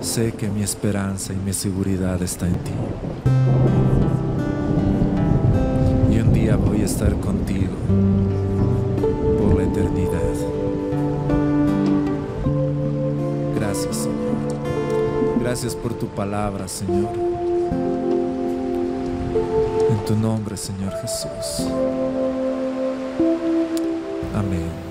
Sé que mi esperanza y mi seguridad está en ti. Y un día voy a estar contigo por la eternidad. Gracias, Señor. Gracias por tu palabra, Señor. En tu nombre, Señor Jesús. Amén.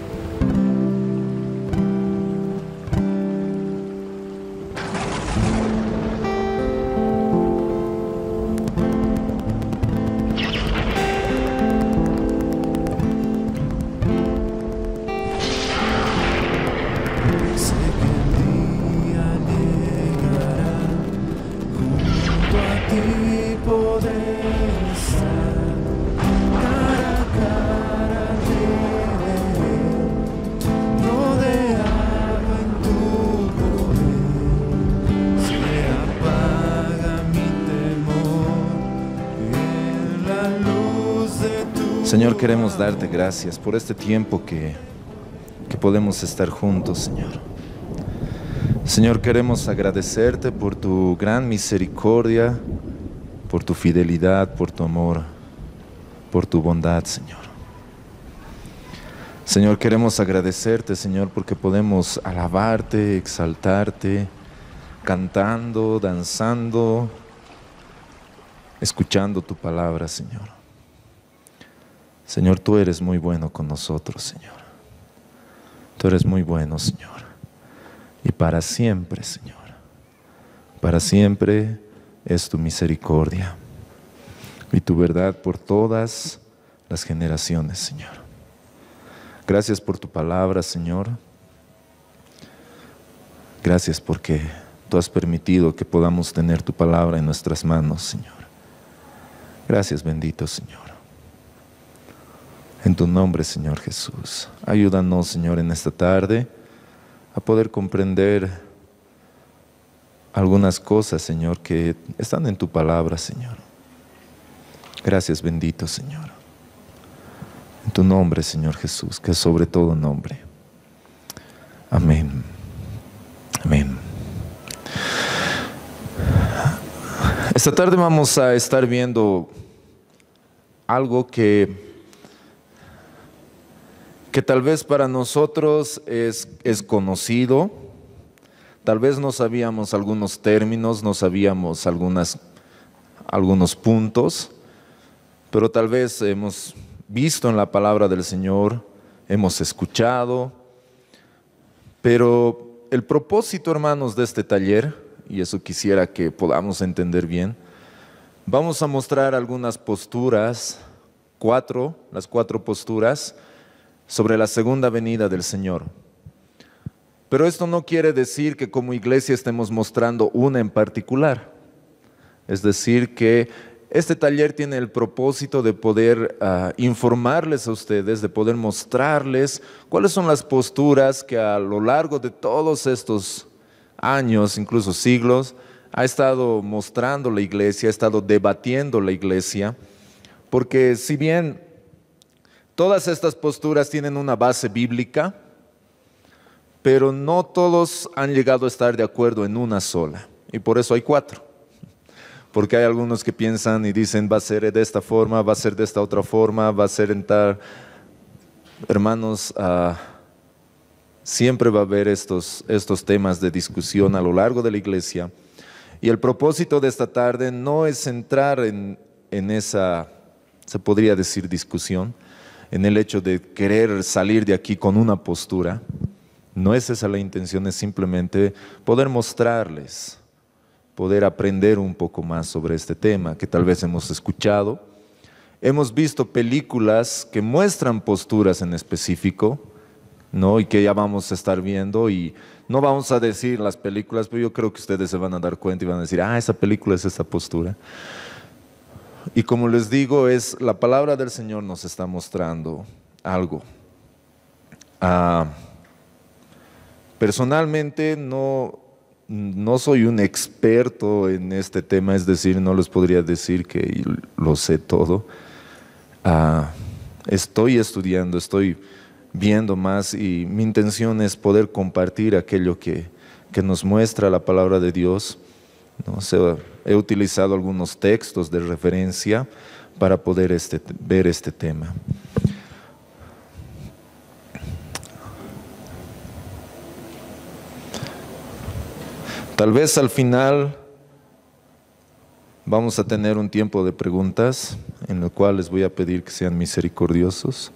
Señor, queremos darte gracias por este tiempo que podemos estar juntos, Señor. Señor, queremos agradecerte por tu gran misericordia, por tu fidelidad, por tu amor, por tu bondad, Señor. Señor, queremos agradecerte, Señor, porque podemos alabarte, exaltarte, cantando, danzando, escuchando tu palabra, Señor. Señor, tú eres muy bueno con nosotros, Señor. Tú eres muy bueno, Señor. Y para siempre, Señor. Para siempre es tu misericordia y tu verdad por todas las generaciones, Señor. Gracias por tu palabra, Señor. Gracias porque tú has permitido que podamos tener tu palabra en nuestras manos, Señor. Gracias, bendito Señor. En tu nombre, Señor Jesús, ayúdanos, Señor, en esta tarde a poder comprender algunas cosas, Señor, que están en tu palabra, Señor. Gracias, bendito Señor. En tu nombre, Señor Jesús, que es sobre todo nombre. Amén. Amén. Esta tarde vamos a estar viendo algo que tal vez para nosotros es conocido, tal vez no sabíamos algunos términos, no sabíamos algunos puntos, pero tal vez hemos visto en la palabra del Señor, hemos escuchado, pero el propósito, hermanos, de este taller, y eso quisiera que podamos entender bien, vamos a mostrar algunas posturas, las cuatro posturas, sobre la segunda venida del Señor. Pero esto no quiere decir que como iglesia estemos mostrando una en particular. Es decir, que este taller tiene el propósito de poder informarles a ustedes, de poder mostrarles cuáles son las posturas que a lo largo de todos estos años, incluso siglos, ha estado mostrando la iglesia, ha estado debatiendo la iglesia, porque si bien todas estas posturas tienen una base bíblica, pero no todos han llegado a estar de acuerdo en una sola. Y por eso hay cuatro. Porque hay algunos que piensan y dicen va a ser de esta forma, va a ser de esta otra forma, va a ser en tal. Hermanos, siempre va a haber estos temas de discusión a lo largo de la iglesia. Y el propósito de esta tarde no es entrar en esa, se podría decir, discusión, en el hecho de querer salir de aquí con una postura. No es esa la intención, es simplemente poder mostrarles, poder aprender un poco más sobre este tema que tal vez hemos escuchado. Hemos visto películas que muestran posturas en específico, ¿no? Y que ya vamos a estar viendo, y no vamos a decir las películas, pero yo creo que ustedes se van a dar cuenta y van a decir, esa película es esta postura. Y como les digo, la palabra del Señor nos está mostrando algo. Personalmente no soy un experto en este tema, es decir, no les podría decir que lo sé todo. Estoy estudiando, estoy viendo más, y mi intención es poder compartir aquello que nos muestra la palabra de Dios, ¿no? He utilizado algunos textos de referencia para poder ver este tema. Tal vez al final vamos a tener un tiempo de preguntas en el cual les voy a pedir que sean misericordiosos.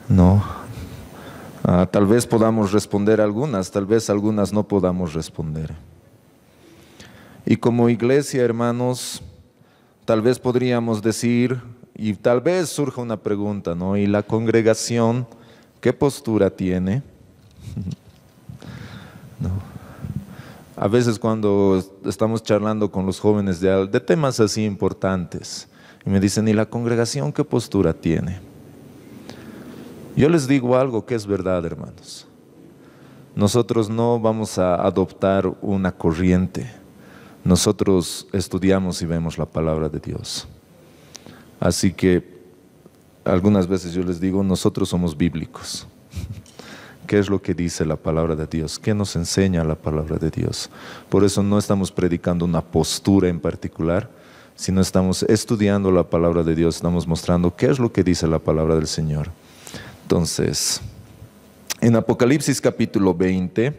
No. Tal vez podamos responder algunas, tal vez algunas no podamos responder. Y como iglesia, hermanos, tal vez podríamos decir, y tal vez surja una pregunta, ¿no? ¿Y la congregación qué postura tiene? ¿No? A veces cuando estamos charlando con los jóvenes de temas así importantes, y me dicen, ¿y la congregación qué postura tiene? Yo les digo algo que es verdad, hermanos. Nosotros no vamos a adoptar una corriente. Nosotros estudiamos y vemos la palabra de Dios. Así que algunas veces yo les digo, nosotros somos bíblicos. ¿Qué es lo que dice la palabra de Dios? ¿Qué nos enseña la palabra de Dios? Por eso no estamos predicando una postura en particular, sino estamos estudiando la palabra de Dios, estamos mostrando qué es lo que dice la palabra del Señor. Entonces, en Apocalipsis capítulo 20,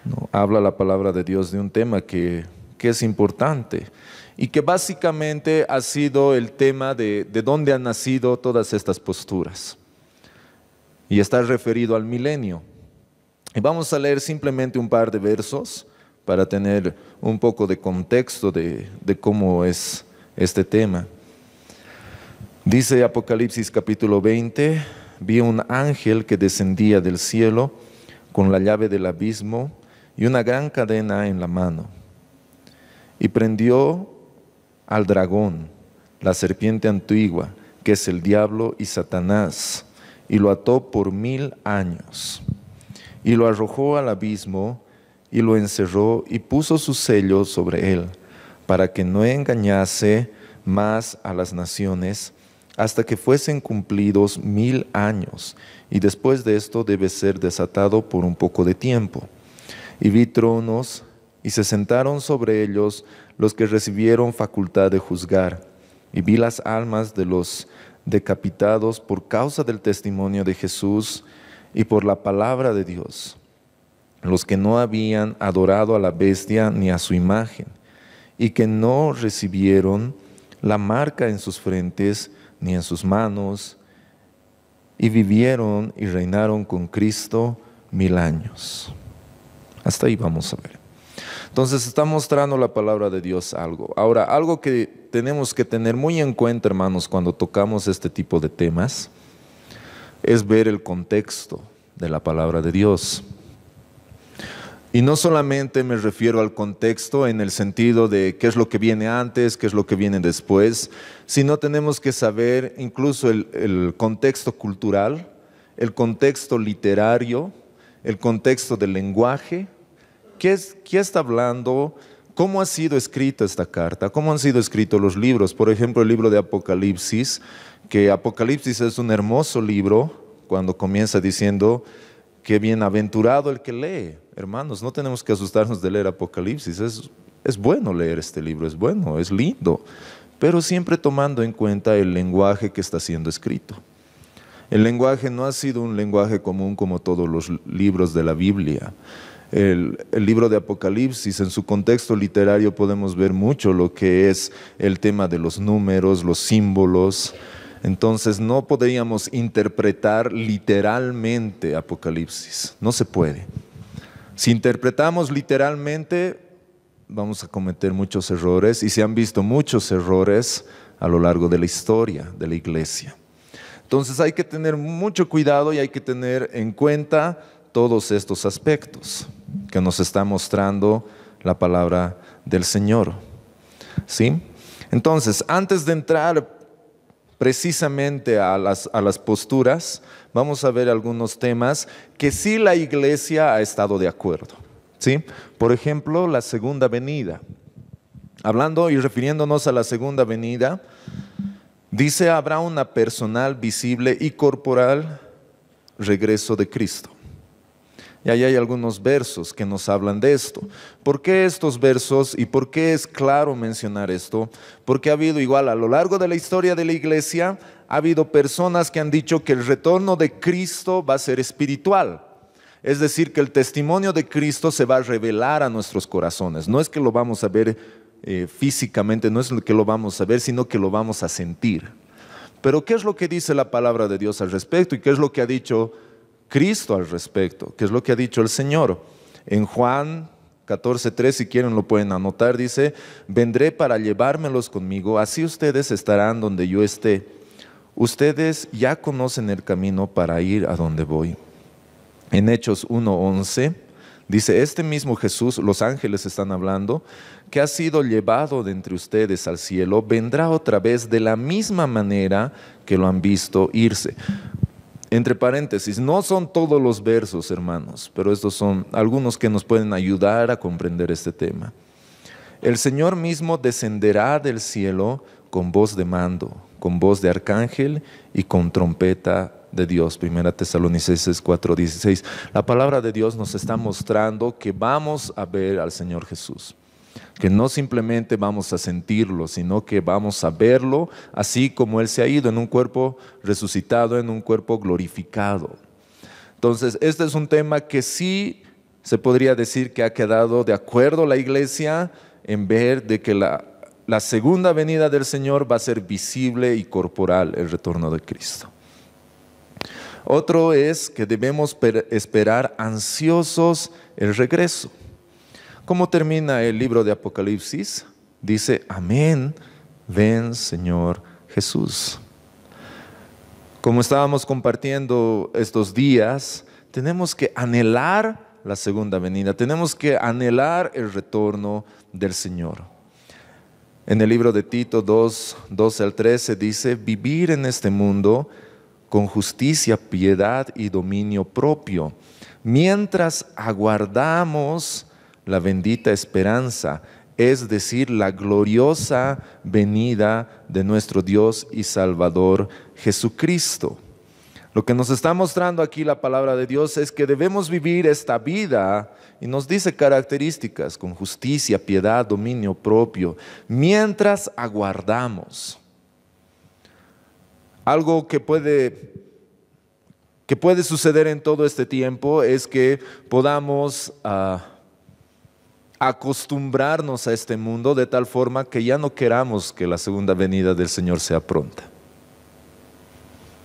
¿no?, habla la palabra de Dios de un tema que es importante y que básicamente ha sido el tema de dónde han nacido todas estas posturas. Y está referido al milenio. Y vamos a leer simplemente un par de versos para tener un poco de contexto de cómo es este tema. Dice Apocalipsis capítulo 20, vi un ángel que descendía del cielo con la llave del abismo y una gran cadena en la mano. Y prendió al dragón, la serpiente antigua, que es el diablo y Satanás, y lo ató por 1000 años. Y lo arrojó al abismo y lo encerró y puso su sello sobre él, para que no engañase más a las naciones, hasta que fuesen cumplidos 1000 años, y después de esto debe ser desatado por un poco de tiempo. Y vi tronos, y se sentaron sobre ellos los que recibieron facultad de juzgar, y vi las almas de los decapitados por causa del testimonio de Jesús y por la palabra de Dios, los que no habían adorado a la bestia ni a su imagen, y que no recibieron la marca en sus frentes ni en sus manos, y vivieron y reinaron con Cristo 1000 años. Hasta ahí vamos a ver. Entonces está mostrando la palabra de Dios algo. Ahora, algo que tenemos que tener muy en cuenta, hermanos, cuando tocamos este tipo de temas, es ver el contexto de la palabra de Dios. Y no solamente me refiero al contexto en el sentido de qué es lo que viene antes, qué es lo que viene después, sino tenemos que saber incluso el contexto cultural, el contexto literario, el contexto del lenguaje. ¿Qué está hablando? ¿Cómo ha sido escrita esta carta? ¿Cómo han sido escritos los libros? Por ejemplo, el libro de Apocalipsis, que Apocalipsis es un hermoso libro cuando comienza diciendo que bienaventurado el que lee. Hermanos, no tenemos que asustarnos de leer Apocalipsis. Es bueno leer este libro, es bueno, es lindo, pero siempre tomando en cuenta el lenguaje que está siendo escrito. El lenguaje no ha sido un lenguaje común como todos los libros de la Biblia. El libro de Apocalipsis, en su contexto literario podemos ver mucho lo que es el tema de los números, los símbolos. Entonces no podríamos interpretar literalmente Apocalipsis, no se puede. Si interpretamos literalmente, vamos a cometer muchos errores, y se han visto muchos errores a lo largo de la historia de la iglesia. Entonces hay que tener mucho cuidado y hay que tener en cuenta todos estos aspectos que nos está mostrando la palabra del Señor. ¿Sí? Entonces, antes de entrar precisamente a las posturas, vamos a ver algunos temas que sí la iglesia ha estado de acuerdo. ¿Sí? Por ejemplo, la segunda venida. Hablando y refiriéndonos a la segunda venida, dice: habrá una personal, visible y corporal regreso de Cristo. Y ahí hay algunos versos que nos hablan de esto. ¿Por qué estos versos y por qué es claro mencionar esto? Porque ha habido igual a lo largo de la historia de la iglesia, ha habido personas que han dicho que el retorno de Cristo va a ser espiritual. Es decir, que el testimonio de Cristo se va a revelar a nuestros corazones. No es que lo vamos a ver físicamente, no es que lo vamos a ver, sino que lo vamos a sentir. Pero ¿qué es lo que dice la palabra de Dios al respecto? ¿Y qué es lo que ha dicho Cristo al respecto? ¿Qué es lo que ha dicho el Señor? En Juan 14:3, si quieren lo pueden anotar, dice: vendré para llevármelos conmigo, así ustedes estarán donde yo esté. Ustedes ya conocen el camino para ir a donde voy. En Hechos 1:11 dice: este mismo Jesús, los ángeles están hablando, que ha sido llevado de entre ustedes al cielo, vendrá otra vez de la misma manera que lo han visto irse. Entre paréntesis, no son todos los versos, hermanos, pero estos son algunos que nos pueden ayudar a comprender este tema. El Señor mismo descenderá del cielo con voz de mando, con voz de arcángel y con trompeta de Dios. 1 Tesalonicenses 4:16. La palabra de Dios nos está mostrando que vamos a ver al Señor Jesús. Que no simplemente vamos a sentirlo, sino que vamos a verlo así como Él se ha ido, en un cuerpo resucitado, en un cuerpo glorificado. Entonces, este es un tema que sí se podría decir que ha quedado de acuerdo la iglesia en ver de que la segunda venida del Señor va a ser visible y corporal, el retorno de Cristo. Otro es que debemos esperar ansiosos el regreso. ¿Cómo termina el libro de Apocalipsis? Dice: amén, ven Señor Jesús. Como estábamos compartiendo estos días, tenemos que anhelar la segunda venida, tenemos que anhelar el retorno del Señor. En el libro de Tito 2:12-13 dice: vivir en este mundo con justicia, piedad y dominio propio, mientras aguardamos la bendita esperanza, es decir, la gloriosa venida de nuestro Dios y Salvador Jesucristo. Lo que nos está mostrando aquí la palabra de Dios es que debemos vivir esta vida, y nos dice características: con justicia, piedad, dominio propio, mientras aguardamos. Algo que puede suceder en todo este tiempo es que podamos acostumbrarnos a este mundo de tal forma que ya no queramos que la segunda venida del Señor sea pronta.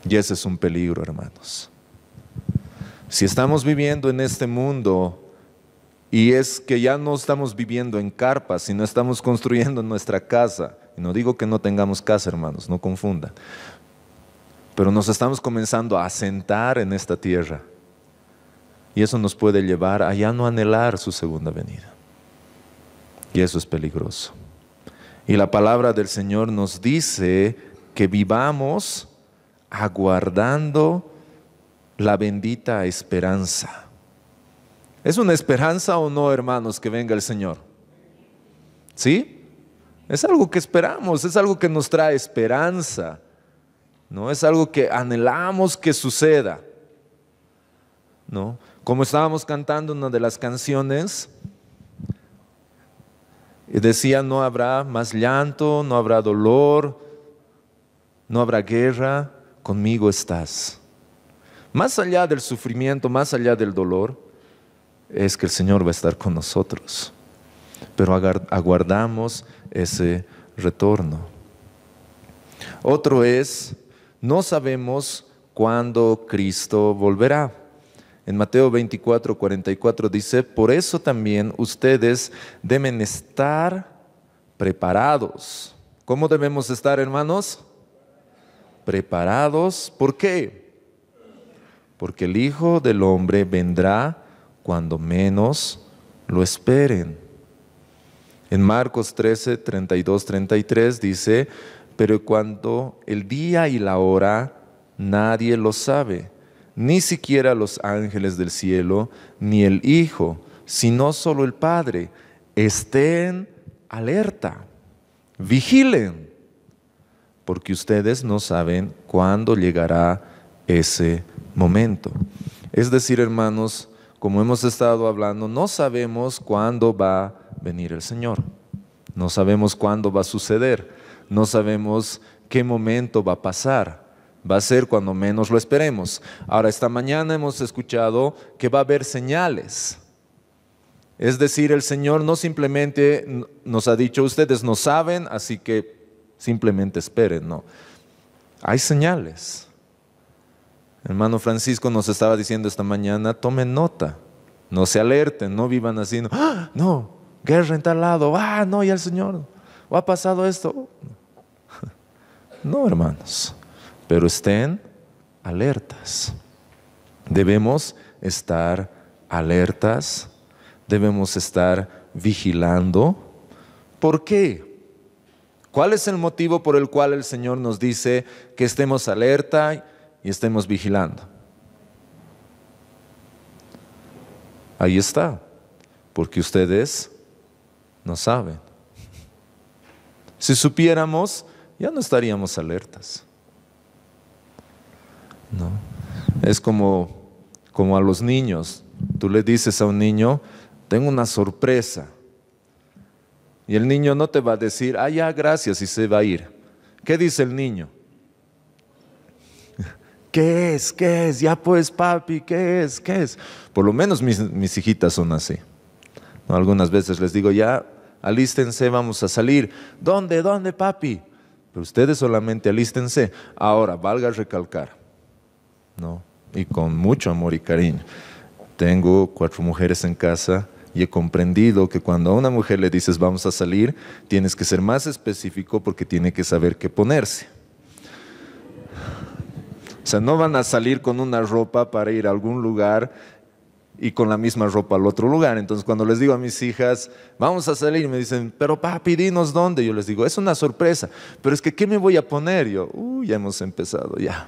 Y ese es un peligro, hermanos. Si estamos viviendo en este mundo, y es que ya no estamos viviendo en carpas, sino estamos construyendo nuestra casa, y no digo que no tengamos casa, hermanos, no confundan, pero nos estamos comenzando a asentar en esta tierra, y eso nos puede llevar a ya no anhelar su segunda venida. Y eso es peligroso. Y la palabra del Señor nos dice que vivamos aguardando la bendita esperanza. ¿Es una esperanza o no, hermanos, que venga el Señor? ¿Sí? Es algo que esperamos, es algo que nos trae esperanza, ¿no? Es algo que anhelamos que suceda, ¿no? Como estábamos cantando una de las canciones, y decía: no habrá más llanto, no habrá dolor, no habrá guerra, conmigo estás. Más allá del sufrimiento, más allá del dolor, es que el Señor va a estar con nosotros. Pero aguardamos ese retorno. Otro es: no sabemos cuándo Cristo volverá. En Mateo 24:44 dice: por eso también ustedes deben estar preparados. ¿Cómo debemos estar, hermanos? Preparados. ¿Por qué? Porque el Hijo del Hombre vendrá cuando menos lo esperen. En Marcos 13:32-33 dice: pero cuando el día y la hora nadie lo sabe, ni siquiera los ángeles del cielo, ni el Hijo, sino solo el Padre. Estén alerta, vigilen, porque ustedes no saben cuándo llegará ese momento. Es decir, hermanos, como hemos estado hablando, no sabemos cuándo va a venir el Señor. No sabemos cuándo va a suceder. No sabemos qué momento va a pasar. Va a ser cuando menos lo esperemos. Ahora, esta mañana hemos escuchado que va a haber señales. Es decir, el Señor no simplemente nos ha dicho, ustedes no saben, así que simplemente esperen. No, hay señales. Hermano Francisco nos estaba diciendo esta mañana, tomen nota, no se alerten, no vivan así, no, ¡ah! No, guerra en tal lado, no, ya el Señor, o ha pasado esto. No, hermanos, pero estén alertas. Debemos estar alertas, debemos estar vigilando. ¿Por qué? ¿Cuál es el motivo por el cual el Señor nos dice que estemos alerta y estemos vigilando? Ahí está, porque ustedes no saben. Si supiéramos, ya no estaríamos alertas. ¿No? Es como a los niños. Tú le dices a un niño, tengo una sorpresa. Y el niño no te va a decir, ya, gracias, y se va a ir. ¿Qué dice el niño? ¿Qué es? ¿Qué es? Ya pues, papi, ¿qué es? ¿Qué es? Por lo menos mis hijitas son así. ¿No? Algunas veces les digo, ya, alístense, vamos a salir. ¿Dónde? ¿Dónde, papi? Pero ustedes solamente alístense. Ahora, valga recalcar, ¿no? Y con mucho amor y cariño. Tengo 4 mujeres en casa y he comprendido que cuando a una mujer le dices vamos a salir, tienes que ser más específico porque tiene que saber qué ponerse. O sea, no van a salir con una ropa para ir a algún lugar y con la misma ropa al otro lugar. Entonces, cuando les digo a mis hijas, vamos a salir, me dicen, pero papi, dinos dónde. Yo les digo, es una sorpresa. Pero es que, ¿qué me voy a poner? Yo, ya hemos empezado, ya.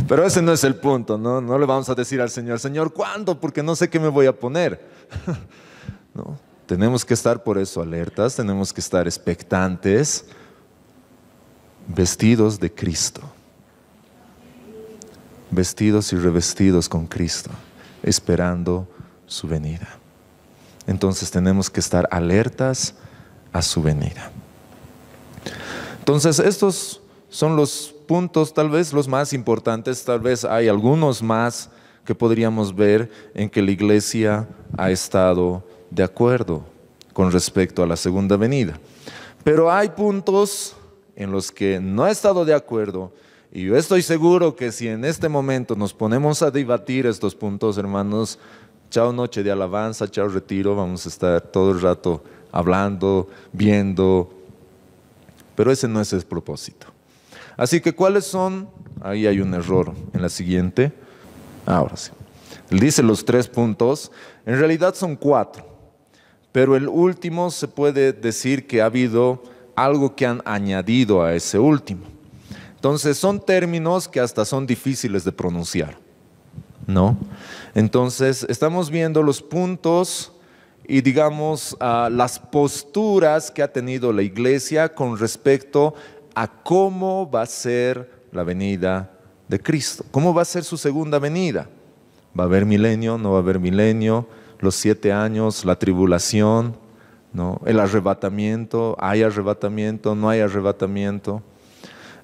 Pero ese no es el punto, ¿no? No le vamos a decir al Señor, Señor, ¿cuándo? Porque no sé qué me voy a poner. ¿No? Tenemos que estar por eso alertas, tenemos que estar expectantes, vestidos de Cristo. Vestidos y revestidos con Cristo, esperando su venida. Entonces tenemos que estar alertas a su venida. Entonces estos son los puntos, tal vez los más importantes, tal vez hay algunos más que podríamos ver en que la iglesia ha estado de acuerdo con respecto a la segunda venida. Pero hay puntos en los que no ha estado de acuerdo, y yo estoy seguro que si en este momento nos ponemos a debatir estos puntos, hermanos, chao noche de alabanza, chao retiro, vamos a estar todo el rato hablando, viendo, pero ese no es el propósito. Así que, ¿cuáles son? Ahí hay un error en la siguiente. Ahora sí. Él dice los 3 puntos. En realidad son 4. Pero el último se puede decir que ha habido algo que han añadido a ese último. Entonces, son términos que hasta son difíciles de pronunciar, ¿no? Entonces, estamos viendo los puntos y, digamos, las posturas que ha tenido la iglesia con respecto a cómo va a ser la venida de Cristo. ¿Cómo va a ser su segunda venida? ¿Va a haber milenio? ¿No va a haber milenio? Los 7 años, la tribulación, ¿no? El arrebatamiento, ¿hay arrebatamiento? ¿No hay arrebatamiento?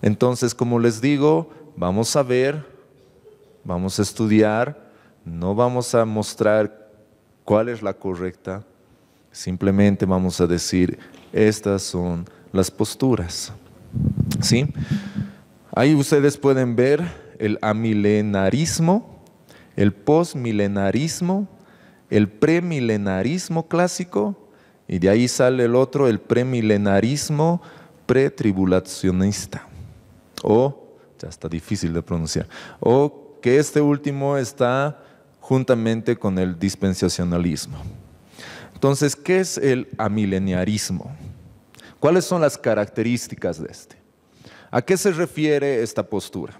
Entonces, como les digo, vamos a ver, vamos a estudiar, no vamos a mostrar cuál es la correcta, simplemente vamos a decir, estas son las posturas. ¿Sí? Ahí ustedes pueden ver el amilenarismo, el postmilenarismo, el premilenarismo clásico, y de ahí sale el otro, el premilenarismo pretribulacionista. O, ya está difícil de pronunciar, o que este último está juntamente con el dispensacionalismo. Entonces, ¿qué es el amileniarismo? ¿Cuáles son las características de este? ¿A qué se refiere esta postura?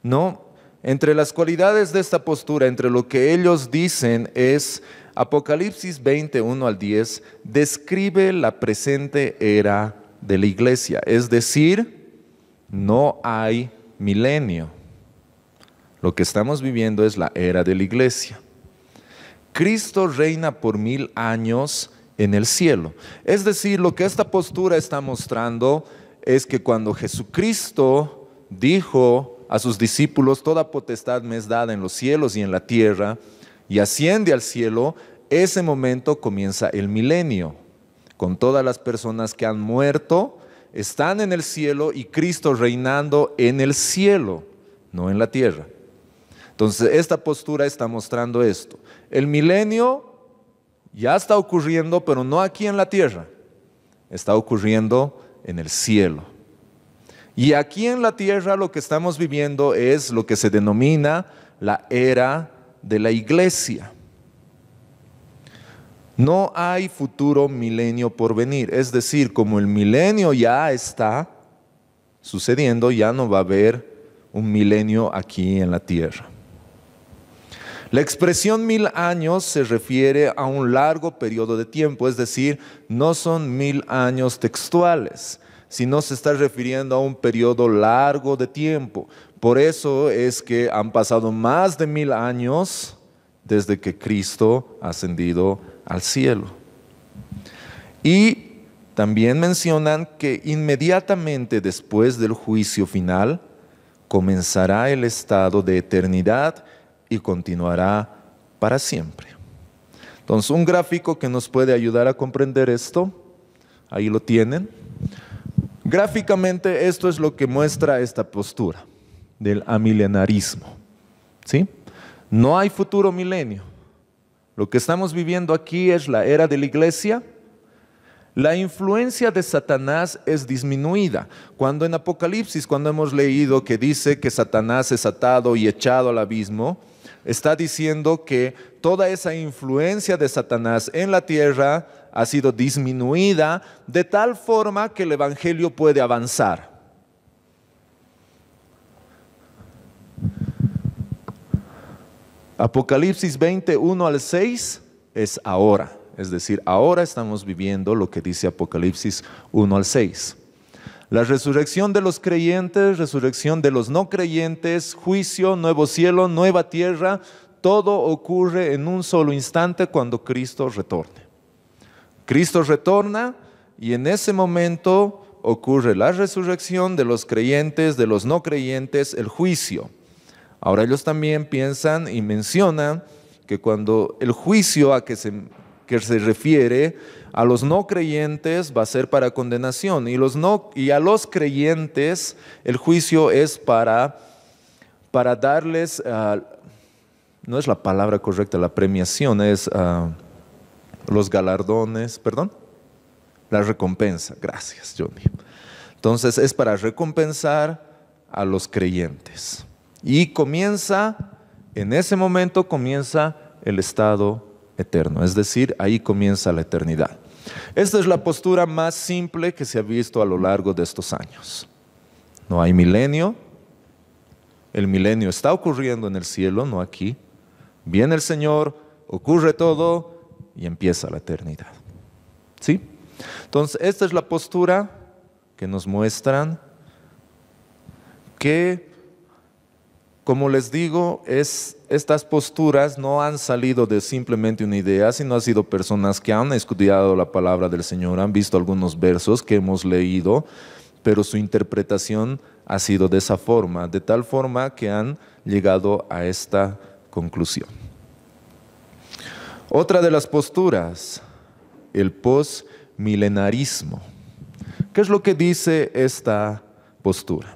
No, entre las cualidades de esta postura, entre lo que ellos dicen es, Apocalipsis 20, 1 al 10, describe la presente era de la iglesia. Es decir, no hay milenio. Lo que estamos viviendo es la era de la iglesia. Cristo reina por 1000 años en el cielo. Es decir, lo que esta postura está mostrando es que cuando Jesucristo dijo a sus discípulos, toda potestad me es dada en los cielos y en la tierra, y asciende al cielo, ese momento comienza el milenio, con todas las personas que han muerto, están en el cielo y Cristo reinando en el cielo, no en la tierra. Entonces, esta postura está mostrando esto. El milenio ya está ocurriendo, pero no aquí en la tierra. Está ocurriendo en el cielo. Y aquí en la tierra lo que estamos viviendo es lo que se denomina la era de la iglesia. No hay futuro milenio por venir. Es decir, como el milenio ya está sucediendo, ya no va a haber un milenio aquí en la tierra. La expresión 1000 años se refiere a un largo periodo de tiempo, es decir, no son 1000 años textuales, sino se está refiriendo a un periodo largo de tiempo. Por eso es que han pasado más de 1000 años desde que Cristo ha ascendido al cielo. Y también mencionan que inmediatamente después del juicio final comenzará el estado de eternidad y continuará para siempre. Entonces, un gráfico que nos puede ayudar a comprender esto, ahí lo tienen. Gráficamente, esto es lo que muestra esta postura del amilenarismo, ¿sí? No hay futuro milenio. Lo que estamos viviendo aquí es la era de la iglesia. La influencia de Satanás es disminuida. Cuando en Apocalipsis, cuando hemos leído que dice que Satanás es atado y echado al abismo, está diciendo que toda esa influencia de Satanás en la tierra ha sido disminuida de tal forma que el evangelio puede avanzar. Apocalipsis 20, 1 al 6 es ahora. Es decir, ahora estamos viviendo lo que dice Apocalipsis 1 al 6. La resurrección de los creyentes, resurrección de los no creyentes, juicio, nuevo cielo, nueva tierra, todo ocurre en un solo instante cuando Cristo retorne. Cristo retorna y en ese momento ocurre la resurrección de los creyentes, de los no creyentes, el juicio. Ahora ellos también piensan y mencionan que cuando el juicio que se refiere a los no creyentes va a ser para condenación y a los creyentes el juicio es para darles, no es la palabra correcta, la premiación, es los galardones, perdón, la recompensa, gracias Johnny. Entonces es para recompensar a los creyentes y en ese momento comienza el estado eterno, es decir, ahí comienza la eternidad. Esta es la postura más simple que se ha visto a lo largo de estos años. No hay milenio, el milenio está ocurriendo en el cielo, no aquí. Viene el Señor, ocurre todo y empieza la eternidad. ¿Sí? Entonces, esta es la postura que nos muestran que, como les digo, estas posturas no han salido de simplemente una idea, sino han sido personas que han estudiado la palabra del Señor, han visto algunos versos que hemos leído, pero su interpretación ha sido de esa forma, de tal forma que han llegado a esta conclusión. Otra de las posturas, el postmilenarismo. ¿Qué es lo que dice esta postura?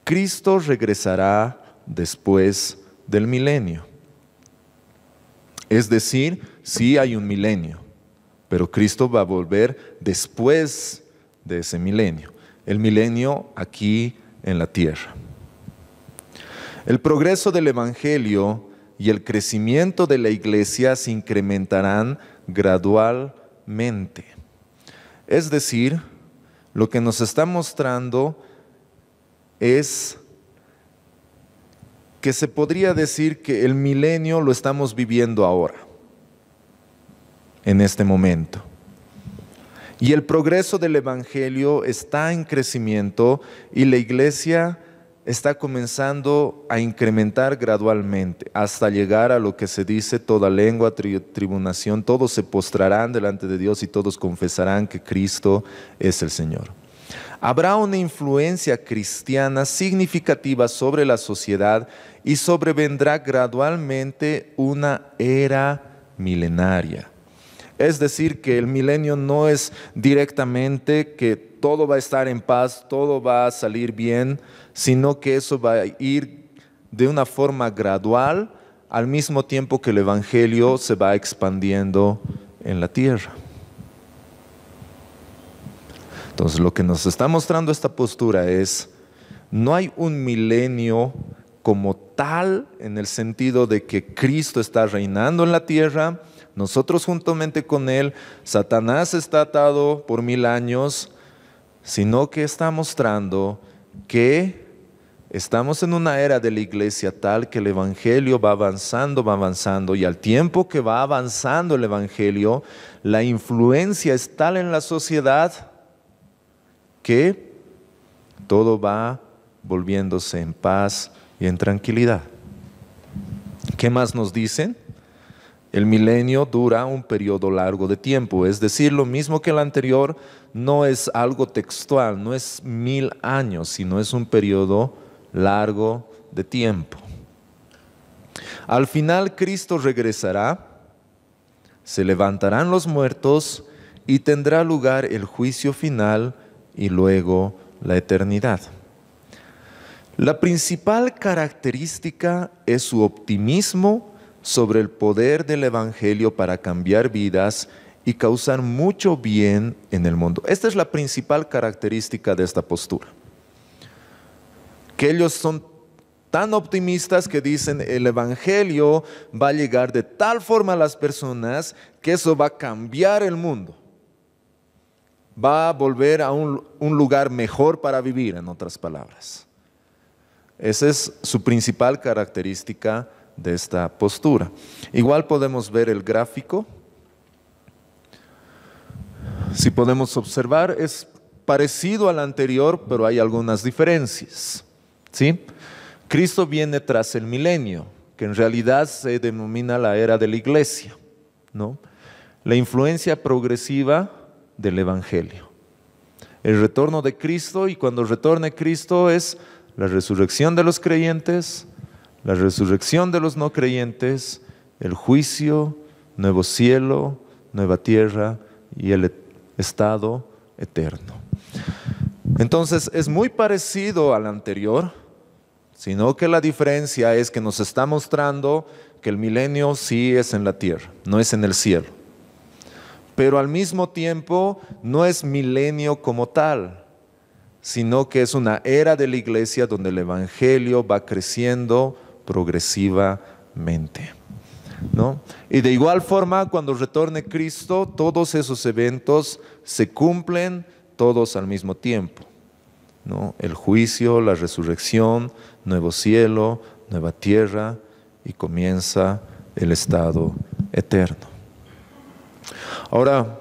Cristo regresará después del milenio. Es decir, sí hay un milenio, pero Cristo va a volver después de ese milenio. El milenio aquí en la tierra. El progreso del evangelio y el crecimiento de la iglesia se incrementarán gradualmente. Es decir, lo que nos está mostrando es que se podría decir que el milenio lo estamos viviendo ahora, en este momento. Y el progreso del evangelio está en crecimiento y la iglesia está comenzando a incrementar gradualmente hasta llegar a lo que se dice: toda lengua, tribunación, todos se postrarán delante de Dios y todos confesarán que Cristo es el Señor. Habrá una influencia cristiana significativa sobre la sociedad y sobrevendrá gradualmente una era milenaria. Es decir, que el milenio no es directamente que todo va a estar en paz, todo va a salir bien, sino que eso va a ir de una forma gradual al mismo tiempo que el Evangelio se va expandiendo en la tierra. Entonces, lo que nos está mostrando esta postura es: no hay un milenio como tal, en el sentido de que Cristo está reinando en la tierra, nosotros juntamente con Él, Satanás está atado por 1000 años, sino que está mostrando que estamos en una era de la iglesia tal que el Evangelio va avanzando, y al tiempo que va avanzando el Evangelio, la influencia es tal en la sociedad que todo va volviéndose en paz y en tranquilidad. ¿Qué más nos dicen? El milenio dura un periodo largo de tiempo, es decir, lo mismo que el anterior, no es algo textual, no es 1000 años, sino es un periodo largo de tiempo. Al final Cristo regresará, se levantarán los muertos y tendrá lugar el juicio final y luego la eternidad. La principal característica es su optimismo sobre el poder del Evangelio para cambiar vidas y causar mucho bien en el mundo. Esta es la principal característica de esta postura. Que ellos son tan optimistas que dicen: el Evangelio va a llegar de tal forma a las personas que eso va a cambiar el mundo. Va a volver a un lugar mejor para vivir, en otras palabras. Esa es su principal característica de esta postura. Igual podemos ver el gráfico. Si podemos observar, es parecido al anterior, pero hay algunas diferencias, ¿sí? Cristo viene tras el milenio, que en realidad se denomina la era de la iglesia, ¿no? La influencia progresiva del Evangelio. El retorno de Cristo, y cuando retorne Cristo es la resurrección de los creyentes, la resurrección de los no creyentes, el juicio, nuevo cielo, nueva tierra y el estado eterno. Entonces es muy parecido al anterior, sino que la diferencia es que nos está mostrando que el milenio sí es en la tierra, no es en el cielo. Pero al mismo tiempo no es milenio como tal, sino que es una era de la iglesia donde el Evangelio va creciendo progresivamente, ¿no? Y de igual forma, cuando retorne Cristo, todos esos eventos se cumplen todos al mismo tiempo, ¿no? El juicio, la resurrección, nuevo cielo, nueva tierra, y comienza el estado eterno. Ahora,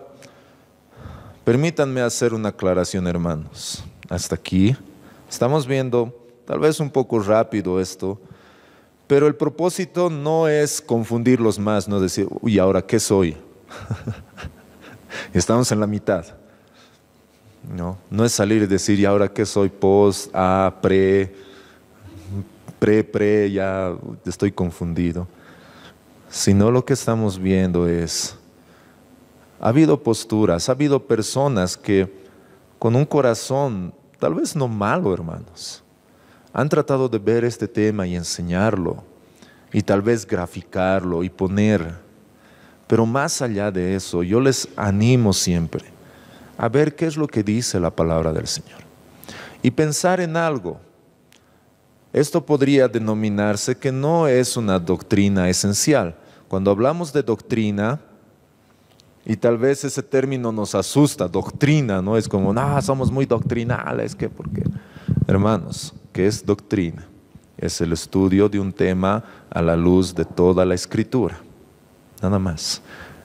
permítanme hacer una aclaración, hermanos. Hasta aquí estamos viendo, tal vez un poco rápido esto, pero el propósito no es confundirlos más, no decir: uy, ¿ahora qué soy? Estamos en la mitad. No es salir y decir: ¿y ahora qué soy? Post, pre, ya estoy confundido. Sino lo que estamos viendo es: ha habido posturas, ha habido personas que con un corazón, tal vez no malo, hermanos, han tratado de ver este tema y enseñarlo, y tal vez graficarlo y poner. Pero más allá de eso, yo les animo siempre a ver qué es lo que dice la palabra del Señor. Y pensar en algo. Esto podría denominarse que no es una doctrina esencial. Cuando hablamos de doctrina, y tal vez ese término nos asusta, doctrina, ¿no? Es como: no, somos muy doctrinales, ¿qué? ¿Por qué? Hermanos, ¿qué es doctrina? Es el estudio de un tema a la luz de toda la Escritura, nada más.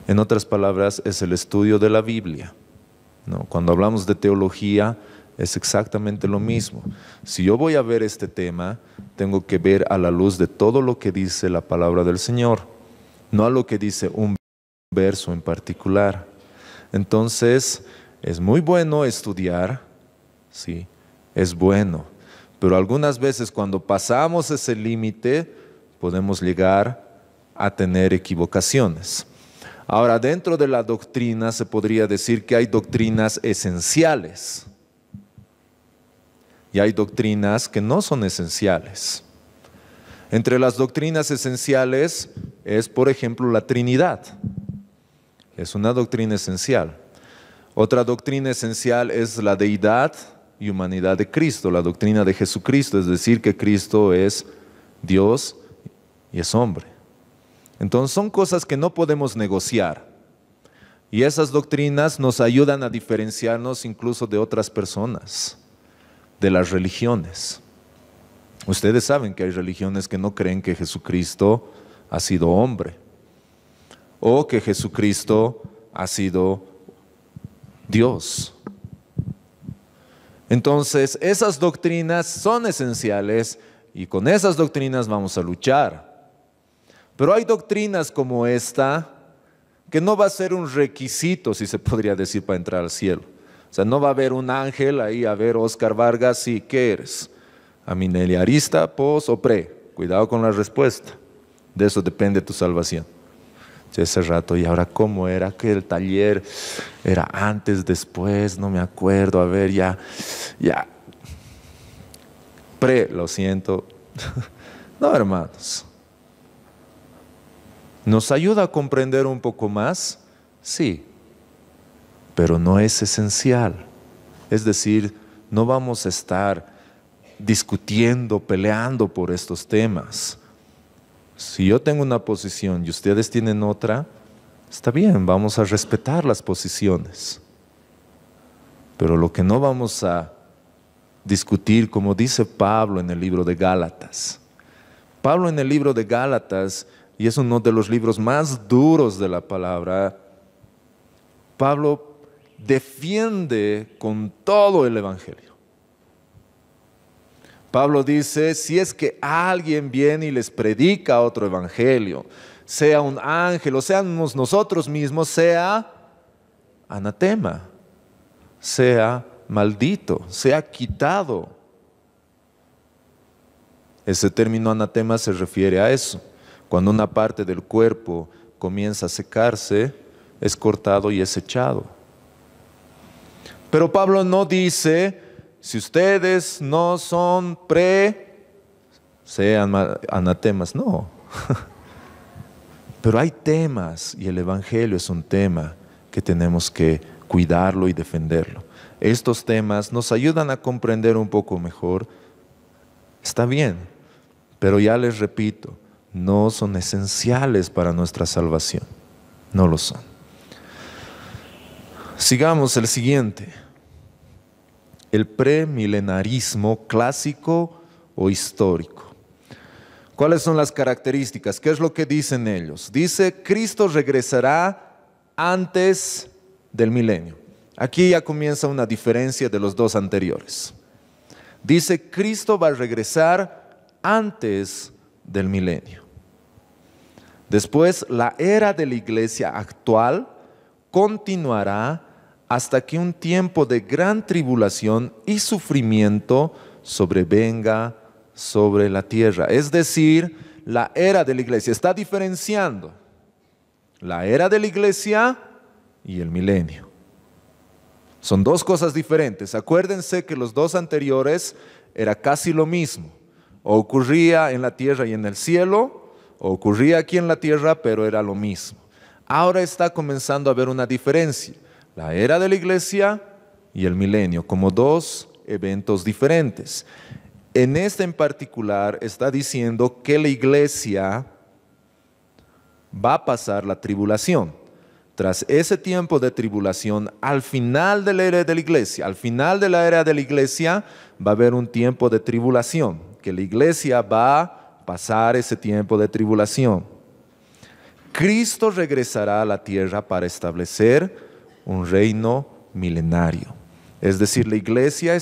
En otras palabras, es el estudio de la Biblia, ¿no? Cuando hablamos de teología, es exactamente lo mismo. Si yo voy a ver este tema, tengo que ver a la luz de todo lo que dice la palabra del Señor, no a lo que dice un verso en particular. Entonces, es muy bueno estudiar, sí, es bueno, pero algunas veces cuando pasamos ese límite, podemos llegar a tener equivocaciones. Ahora, dentro de la doctrina se podría decir que hay doctrinas esenciales y hay doctrinas que no son esenciales. Entre las doctrinas esenciales es, por ejemplo, la Trinidad. Es una doctrina esencial. Otra doctrina esencial es la deidad y humanidad de Cristo, la doctrina de Jesucristo, es decir, que Cristo es Dios y es hombre. Entonces son cosas que no podemos negociar. Y esas doctrinas nos ayudan a diferenciarnos incluso de otras personas, de las religiones. Ustedes saben que hay religiones que no creen que Jesucristo ha sido hombre, o que Jesucristo ha sido Dios. Entonces, esas doctrinas son esenciales y con esas doctrinas vamos a luchar. Pero hay doctrinas como esta que no va a ser un requisito, si se podría decir, para entrar al cielo. O sea, no va a haber un ángel ahí, a ver, Oscar Vargas, sí, ¿qué eres? ¿Amileniarista, pos o pre? Cuidado con la respuesta. De eso depende tu salvación. Ese rato, y ahora cómo era que el taller era antes, después, no me acuerdo, a ver, ya, pre, lo siento. No, hermanos. ¿Nos ayuda a comprender un poco más? Sí, pero no es esencial. Es decir, no vamos a estar discutiendo, peleando por estos temas. Si yo tengo una posición y ustedes tienen otra, está bien, vamos a respetar las posiciones. Pero lo que no vamos a discutir, como dice Pablo en el libro de Gálatas. Pablo en el libro de Gálatas, y es uno de los libros más duros de la palabra, Pablo defiende con todo el Evangelio. Pablo dice, si es que alguien viene y les predica otro evangelio, sea un ángel o seamos nosotros mismos, sea anatema, sea maldito, sea quitado. Ese término anatema se refiere a eso. Cuando una parte del cuerpo comienza a secarse, es cortado y es echado. Pero Pablo no dice, si ustedes no son sean anatemas, no. Pero hay temas y el Evangelio es un tema que tenemos que cuidarlo y defenderlo. Estos temas nos ayudan a comprender un poco mejor. Está bien, pero ya les repito, no son esenciales para nuestra salvación. No lo son. Sigamos el siguiente. El premilenarismo clásico o histórico. ¿Cuáles son las características? ¿Qué es lo que dicen ellos? Dice, Cristo regresará antes del milenio. Aquí ya comienza una diferencia de los dos anteriores. Dice, Cristo va a regresar antes del milenio. Después, la era de la iglesia actual continuará hasta que un tiempo de gran tribulación y sufrimiento sobrevenga sobre la tierra. Es decir, la era de la iglesia está diferenciando la era de la iglesia y el milenio. Son dos cosas diferentes. Acuérdense que los dos anteriores era casi lo mismo. O ocurría en la tierra y en el cielo, o ocurría aquí en la tierra, pero era lo mismo. Ahora está comenzando a haber una diferencia. La era de la iglesia y el milenio, como dos eventos diferentes. En este en particular está diciendo que la iglesia va a pasar la tribulación. Tras ese tiempo de tribulación, al final de la era de la iglesia, al final de la era de la iglesia, va a haber un tiempo de tribulación, que la iglesia va a pasar ese tiempo de tribulación. Cristo regresará a la tierra para establecer un reino milenario. Es decir, la iglesia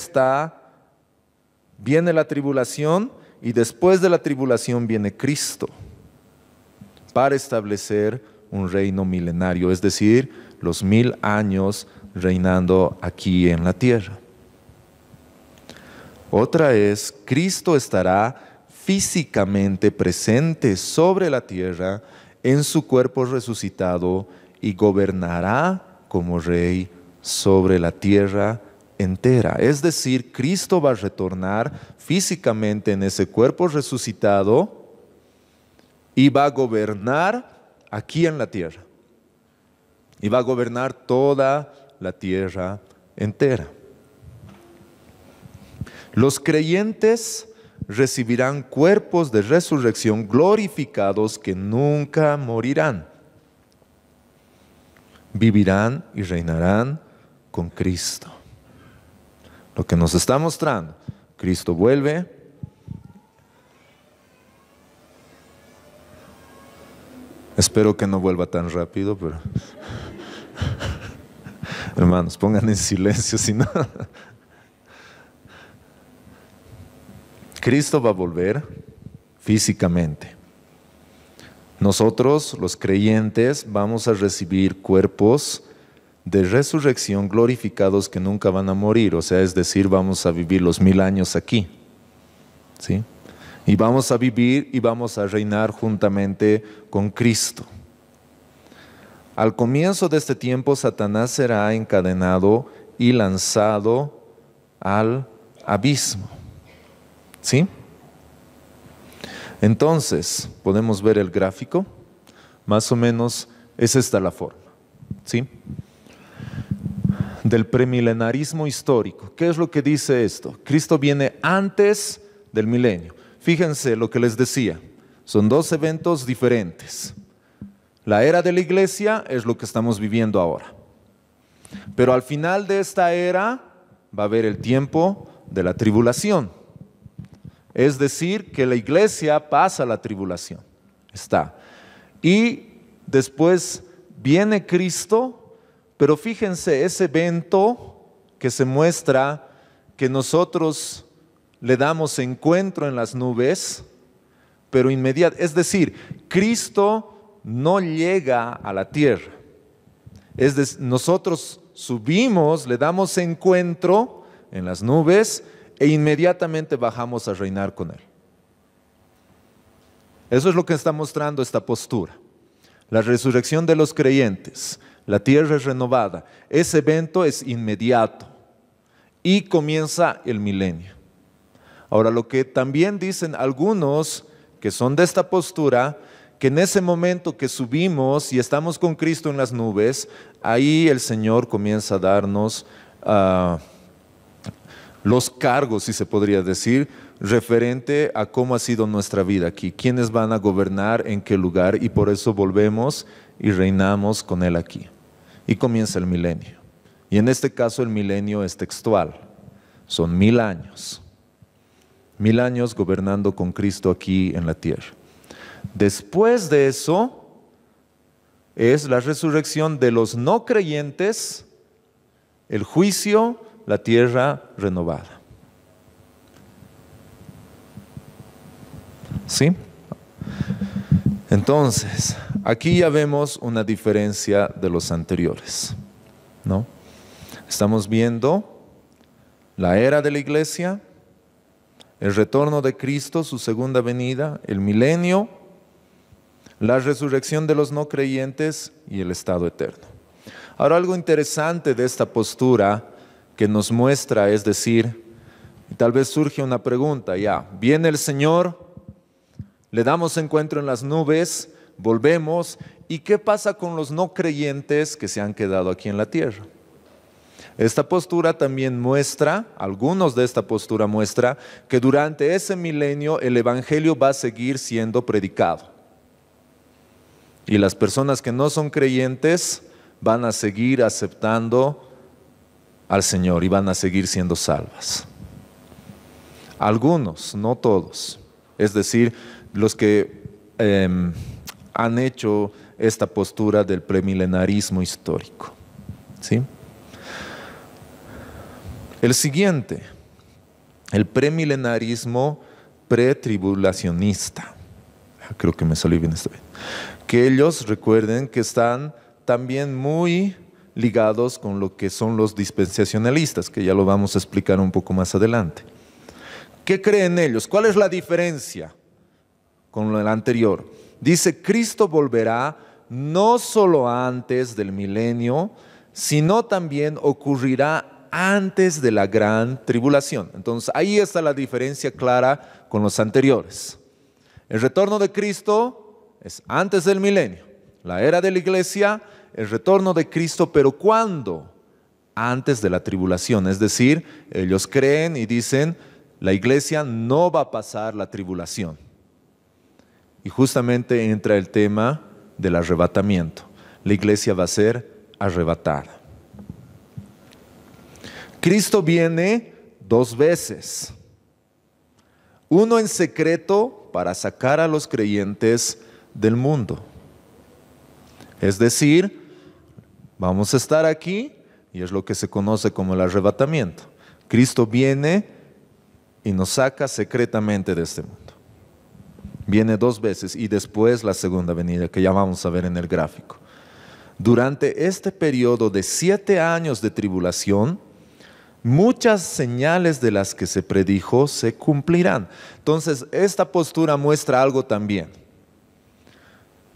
viene la tribulación y después de la tribulación viene Cristo para establecer un reino milenario, es decir, los 1000 años reinando aquí en la tierra. Otra es, Cristo estará físicamente presente sobre la tierra en su cuerpo resucitado y gobernará como rey sobre la tierra entera. Es decir, Cristo va a retornar físicamente en ese cuerpo resucitado y va a gobernar aquí en la tierra. Y va a gobernar toda la tierra entera. Los creyentes recibirán cuerpos de resurrección glorificados que nunca morirán. Vivirán y reinarán con Cristo. Lo que nos está mostrando, Cristo vuelve. Espero que no vuelva tan rápido, pero hermanos, pongan en silencio, si no. Cristo va a volver físicamente. Nosotros, los creyentes, vamos a recibir cuerpos de resurrección glorificados que nunca van a morir. O sea, es decir, vamos a vivir los 1000 años aquí. ¿Sí? Y vamos a vivir y vamos a reinar juntamente con Cristo. Al comienzo de este tiempo, Satanás será encadenado y lanzado al abismo. ¿Sí? Entonces, podemos ver el gráfico. Más o menos es esta la forma. ¿Sí? Del premilenarismo histórico. ¿Qué es lo que dice esto? Cristo viene antes del milenio. Fíjense lo que les decía. Son dos eventos diferentes. La era de la iglesia es lo que estamos viviendo ahora. Pero al final de esta era va a haber el tiempo de la tribulación. Es decir, que la iglesia pasa la tribulación. Y después viene Cristo, pero fíjense ese evento que se muestra que nosotros le damos encuentro en las nubes, pero inmediato. Es decir, Cristo no llega a la tierra. Nosotros subimos, le damos encuentro en las nubes e inmediatamente bajamos a reinar con Él. Eso es lo que está mostrando esta postura. La resurrección de los creyentes, la tierra es renovada. Ese evento es inmediato y comienza el milenio. Ahora, lo que también dicen algunos que son de esta postura, que en ese momento que subimos y estamos con Cristo en las nubes, ahí el Señor comienza a darnos los cargos, si se podría decir, referente a cómo ha sido nuestra vida aquí, quiénes van a gobernar en qué lugar, y por eso volvemos y reinamos con Él aquí. Y comienza el milenio. Y en este caso el milenio es textual, son 1000 años. 1000 años gobernando con Cristo aquí en la tierra. Después de eso es la resurrección de los no creyentes, el juicio, la tierra renovada. ¿Sí? Entonces, aquí ya vemos una diferencia de los anteriores, ¿no? Estamos viendo la era de la iglesia, el retorno de Cristo, su segunda venida, el milenio, la resurrección de los no creyentes y el estado eterno. Ahora, algo interesante de esta postura que nos muestra, es decir, tal vez surge una pregunta, ya, viene el Señor, le damos encuentro en las nubes, volvemos, ¿y qué pasa con los no creyentes que se han quedado aquí en la tierra? Esta postura también muestra, algunos de esta postura muestra, que durante ese milenio el evangelio va a seguir siendo predicado. Y las personas que no son creyentes van a seguir aceptando al Señor y van a seguir siendo salvas. Algunos, no todos. Es decir, los que han hecho esta postura del premilenarismo histórico. ¿Sí? El siguiente, el premilenarismo pretribulacionista. Creo que me salió bien esta vez. Que ellos recuerden que están también muy ligados con lo que son los dispensacionalistas, que ya lo vamos a explicar un poco más adelante. ¿Qué creen ellos? ¿Cuál es la diferencia con el anterior? Dice, Cristo volverá no solo antes del milenio, sino también ocurrirá antes de la gran tribulación. Entonces, ahí está la diferencia clara con los anteriores. El retorno de Cristo es antes del milenio. La era de la iglesia, el retorno de Cristo, pero ¿cuándo? Antes de la tribulación. Es decir, ellos creen y dicen, la iglesia no va a pasar la tribulación. Y justamente entra el tema del arrebatamiento. La iglesia va a ser arrebatada. Cristo viene 2 veces. Uno en secreto para sacar a los creyentes del mundo. Es decir, vamos a estar aquí y es lo que se conoce como el arrebatamiento. Cristo viene y nos saca secretamente de este mundo. Viene 2 veces y después la segunda venida, que ya vamos a ver en el gráfico. Durante este periodo de 7 años de tribulación, muchas señales de las que se predijo se cumplirán. Entonces, esta postura muestra algo también.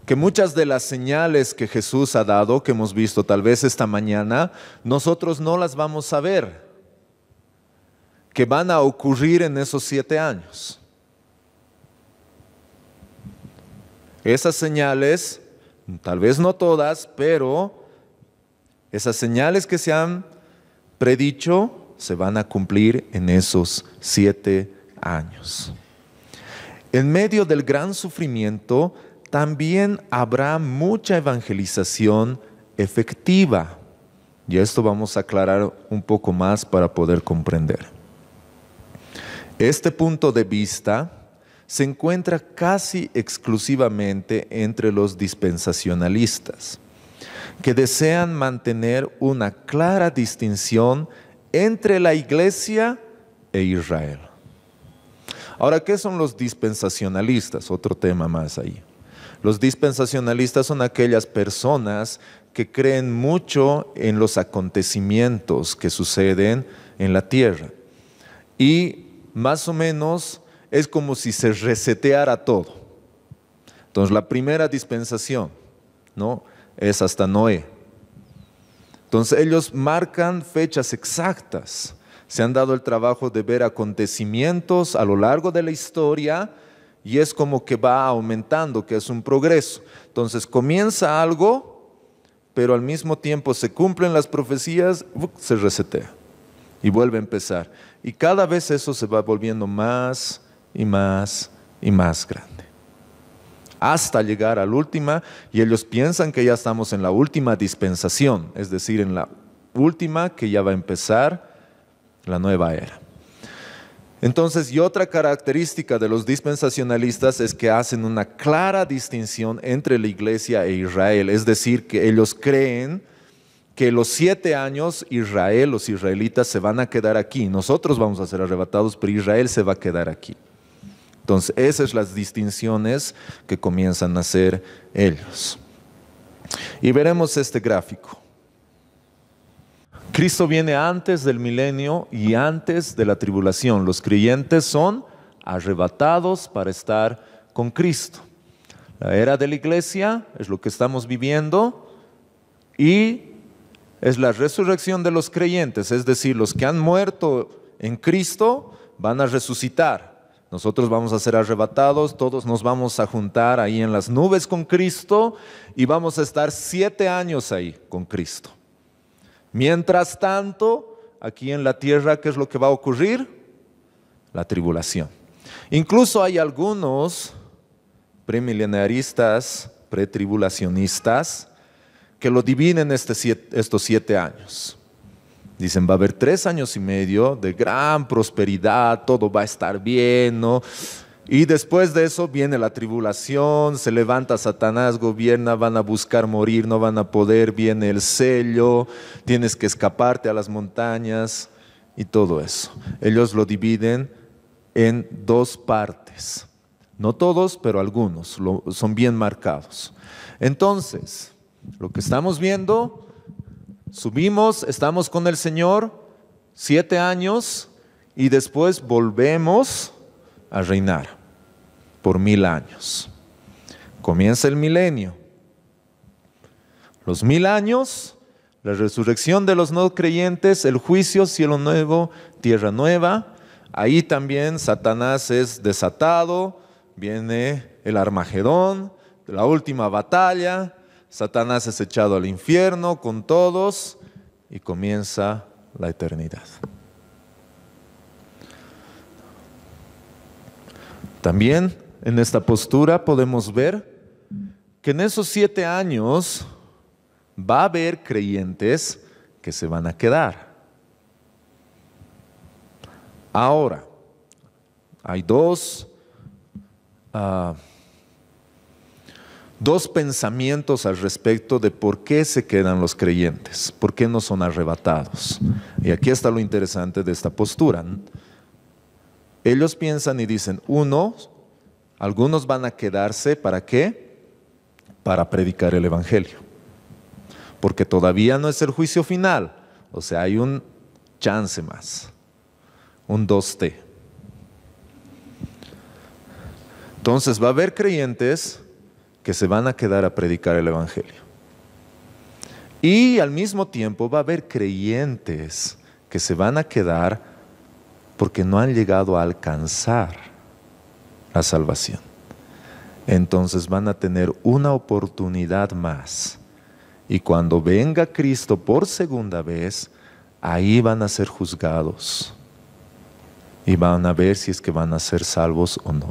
Que muchas de las señales que Jesús ha dado, que hemos visto tal vez esta mañana, nosotros no las vamos a ver. Que van a ocurrir en esos 7 años. Esas señales, tal vez no todas, pero esas señales que se han predicho se van a cumplir en esos 7 años. En medio del gran sufrimiento también habrá mucha evangelización efectiva. Y esto vamos a aclarar un poco más para poder comprender. Este punto de vista se encuentra casi exclusivamente entre los dispensacionalistas, que desean mantener una clara distinción entre la iglesia e Israel. Ahora, ¿qué son los dispensacionalistas? Otro tema más ahí. Los dispensacionalistas son aquellas personas que creen mucho en los acontecimientos que suceden en la tierra. Y más o menos es como si se reseteara todo. Entonces, la primera dispensación, ¿no?, es hasta Noé. Entonces, ellos marcan fechas exactas. Se han dado el trabajo de ver acontecimientos a lo largo de la historia y es como que va aumentando, que es un progreso. Entonces, comienza algo, pero al mismo tiempo se cumplen las profecías, se resetea y vuelve a empezar. Y cada vez eso se va volviendo más y más y más grande. Hasta llegar a la última, y ellos piensan que ya estamos en la última dispensación, es decir, en la última que ya va a empezar la nueva era. Entonces, y otra característica de los dispensacionalistas es que hacen una clara distinción entre la iglesia e Israel, es decir, que ellos creen que los 7 años Israel, los israelitas se van a quedar aquí, nosotros vamos a ser arrebatados, pero Israel se va a quedar aquí. Entonces, esas son las distinciones que comienzan a hacer ellos. Y veremos este gráfico. Cristo viene antes del milenio y antes de la tribulación. Los creyentes son arrebatados para estar con Cristo. La era de la iglesia es lo que estamos viviendo y es la resurrección de los creyentes, es decir, los que han muerto en Cristo van a resucitar. Nosotros vamos a ser arrebatados, todos nos vamos a juntar ahí en las nubes con Cristo y vamos a estar 7 años ahí con Cristo. Mientras tanto, aquí en la tierra, ¿qué es lo que va a ocurrir? La tribulación. Incluso hay algunos premilenaristas, pretribulacionistas, que lo dividen estos 7 años. Dicen, va a haber 3 años y medio de gran prosperidad, todo va a estar bien, ¿no? Y después de eso viene la tribulación, se levanta Satanás, gobierna, van a buscar morir, no van a poder, viene el sello, tienes que escaparte a las montañas y todo eso. Ellos lo dividen en dos partes. No todos, pero algunos son bien marcados. Entonces, lo que estamos viendo, subimos, estamos con el Señor 7 años y después volvemos a reinar por 1000 años. Comienza el milenio. Los 1000 años, la resurrección de los no creyentes, el juicio, cielo nuevo, tierra nueva. Ahí también Satanás es desatado, viene el Armagedón, la última batalla, Satanás es echado al infierno con todos y comienza la eternidad. También en esta postura podemos ver que en esos 7 años va a haber creyentes que se van a quedar. Ahora, hay dos pensamientos al respecto de por qué se quedan los creyentes, por qué no son arrebatados. Y aquí está lo interesante de esta postura. Ellos piensan y dicen, algunos van a quedarse, ¿para qué? Para predicar el Evangelio. Porque todavía no es el juicio final, o sea, hay un chance más, un 2T. Entonces va a haber creyentes que se van a quedar a predicar el Evangelio. Y al mismo tiempo va a haber creyentes que se van a quedar porque no han llegado a alcanzar la salvación. Entonces van a tener una oportunidad más. Y cuando venga Cristo por segunda vez, ahí van a ser juzgados. Y van a ver si es que van a ser salvos o no.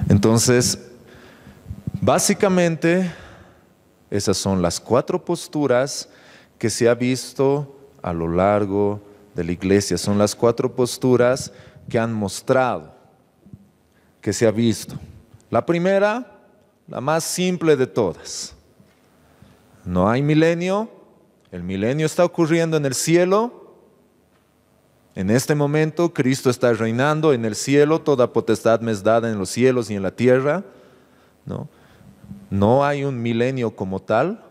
Entonces, básicamente, esas son las 4 posturas que se ha visto a lo largo de la iglesia. Son las 4 posturas que han mostrado, que se ha visto. La primera, la más simple de todas. No hay milenio, el milenio está ocurriendo en el cielo. En este momento Cristo está reinando en el cielo, toda potestad me es dada en los cielos y en la tierra. No hay un milenio como tal,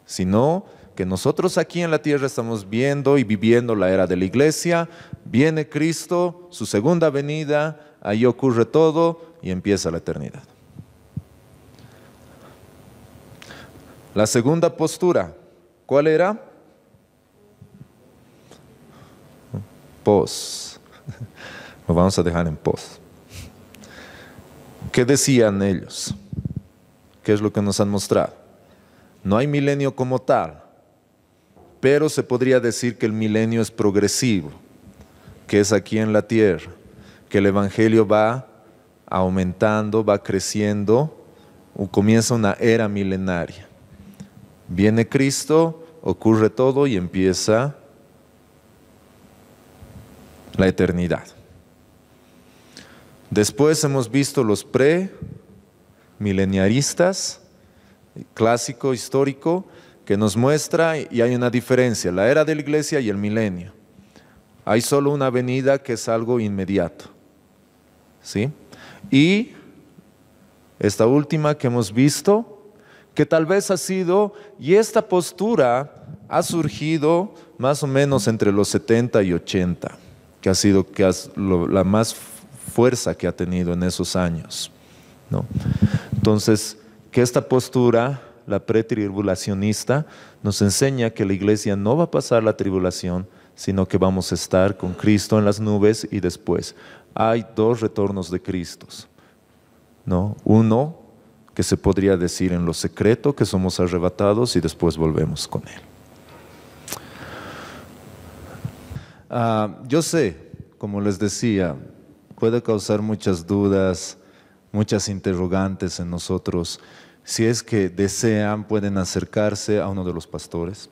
sino que nosotros aquí en la tierra estamos viendo y viviendo la era de la iglesia. Viene Cristo, su segunda venida, ahí ocurre todo y empieza la eternidad. La segunda postura, ¿cuál era? Pos. Lo vamos a dejar en pos. ¿Qué decían ellos? ¿Qué es lo que nos han mostrado? No hay milenio como tal, pero se podría decir que el milenio es progresivo, que es aquí en la tierra, que el Evangelio va aumentando, va creciendo, o comienza una era milenaria. Viene Cristo, ocurre todo y empieza la eternidad. Después hemos visto los pre-mileniaristas, clásico, histórico, que nos muestra y hay una diferencia, la era de la iglesia y el milenio. Hay solo una venida que es algo inmediato, ¿sí? Y esta última que hemos visto, que tal vez ha sido, y esta postura ha surgido más o menos entre los 70 y 80, que ha sido la más fuerza que ha tenido en esos años, ¿no? Entonces, que esta postura, la pretribulacionista, nos enseña que la iglesia no va a pasar la tribulación, sino que vamos a estar con Cristo en las nubes y después. Hay 2 retornos de Cristo, ¿no? Uno que se podría decir en lo secreto, que somos arrebatados y después volvemos con Él. Yo sé, como les decía, puede causar muchas dudas, muchas interrogantes en nosotros. Si es que desean, pueden acercarse a uno de los pastores.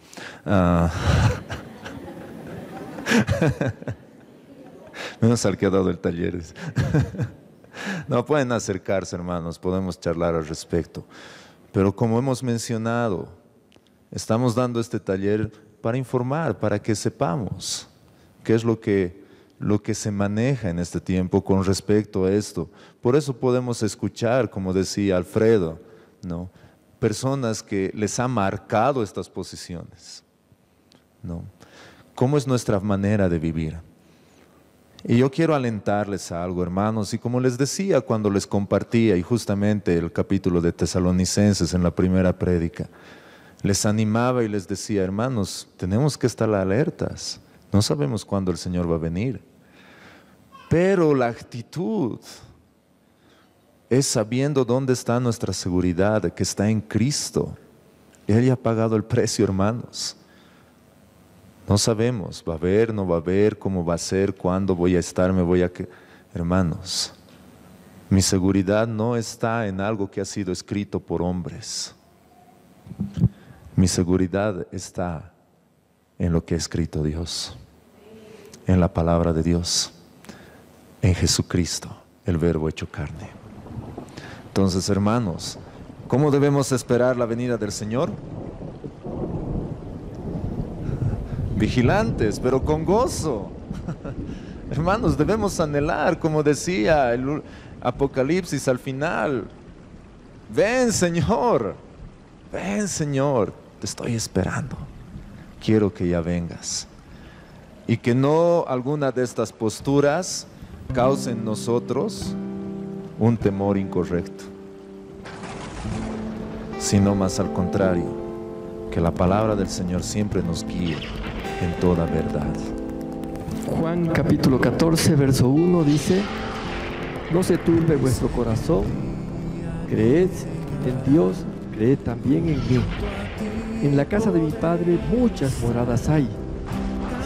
Menos al que ha dado el taller. No, pueden acercarse, hermanos, podemos charlar al respecto. Pero como hemos mencionado, Estamos dando este taller para informar, para que sepamos qué es lo que se maneja en este tiempo con respecto a esto. Por eso podemos escuchar, como decía Alfredo, ¿no?, personas que les ha marcado estas posiciones, ¿no? ¿Cómo es nuestra manera de vivir? Y yo quiero alentarles a algo, hermanos, y como les decía cuando les compartía, y justamente el capítulo de Tesalonicenses en la primera prédica, les animaba y les decía, hermanos, tenemos que estar alertas, no sabemos cuándo el Señor va a venir, pero la actitud es sabiendo dónde está nuestra seguridad, que está en Cristo. Él ya ha pagado el precio, hermanos. No sabemos, va a haber, no va a haber, cómo va a ser, cuándo voy a estar, Hermanos, mi seguridad no está en algo que ha sido escrito por hombres. Mi seguridad está en lo que ha escrito Dios, en la palabra de Dios, en Jesucristo, el Verbo hecho carne. Entonces, hermanos, ¿cómo debemos esperar la venida del Señor? Vigilantes, pero con gozo. Hermanos, debemos anhelar, como decía el Apocalipsis al final. Ven, Señor, te estoy esperando. Quiero que ya vengas. Y que no alguna de estas posturas cause en nosotros un temor incorrecto, sino más al contrario, que la palabra del Señor siempre nos guíe en toda verdad. Juan capítulo 14, verso 1 dice: no se turbe vuestro corazón, creed en Dios, creed también en mí. En la casa de mi Padre muchas moradas hay.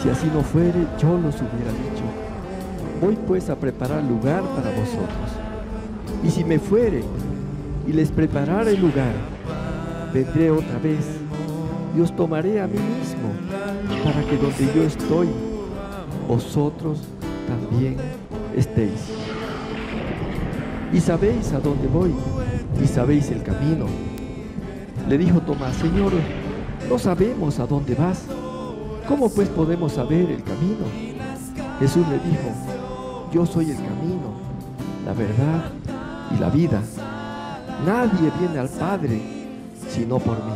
Si así no fuere, yo los hubiera dicho. Voy pues a preparar lugar para vosotros. Y si me fuere y les preparare el lugar, vendré otra vez y os tomaré a mí mismo, para que donde yo estoy, vosotros también estéis. Y sabéis a dónde voy, y sabéis el camino. Le dijo Tomás: Señor, no sabemos a dónde vas. ¿Cómo pues podemos saber el camino? Jesús le dijo: yo soy el camino, la verdad y la vida. Nadie viene al Padre sino por mí.